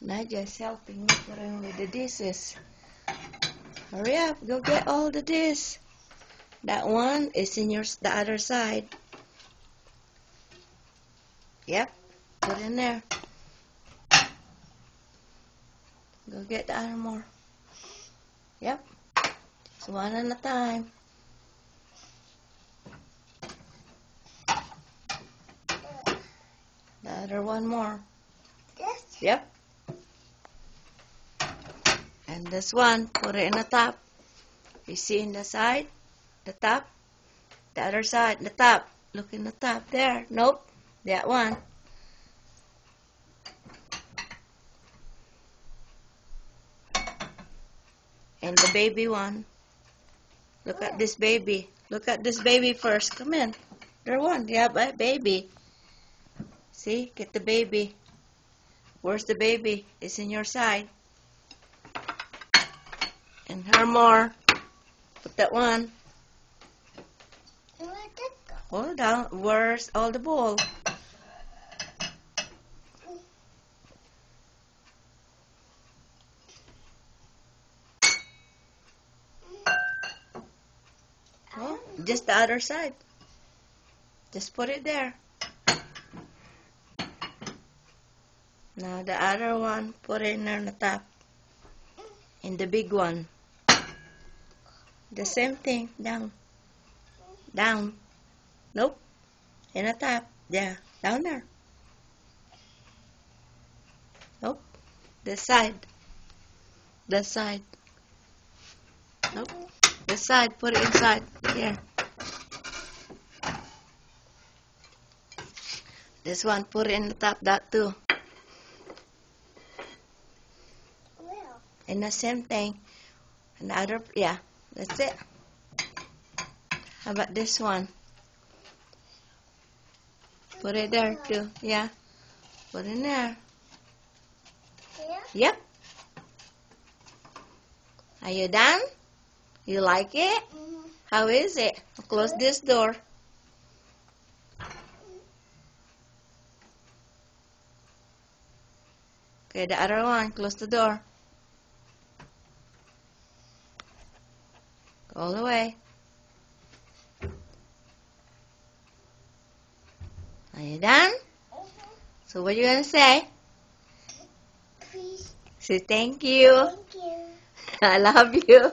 Nadia's helping me putting with the dishes. Hurry up, go get all the dishes. That one is in the other side. Yep, put in there. Go get the other more. Yep, just one at a time. The other one more. This? Yep. And this one, put it in the top. You see in the side, the top, the other side, the top. Look in the top there. Nope, that one. And the baby one. Look at this baby. Look at this baby first. Come in. There one. Yeah, baby. See, get the baby. Where's the baby? It's in your side. And her more. Put that one. Hold down. Where's all the bowl? Oh, just the other side. Just put it there. Now the other one, put it in on the top. And the big one. The same thing. Down. Down. Nope. In the top. Yeah. Down there. Nope. The side. The side. Nope. The side. Put it inside. Here. This one. Put it in the top. That too. And the same thing. And the other. Yeah. That's it. How about this one? Put it there too. Yeah. Put it in there. Yep. Are you done? You like it? How is it? Close this door. Okay, the other one. Close the door. All the way. Are you done? So what are you going to say? Please. Say thank you. Thank you. I love you.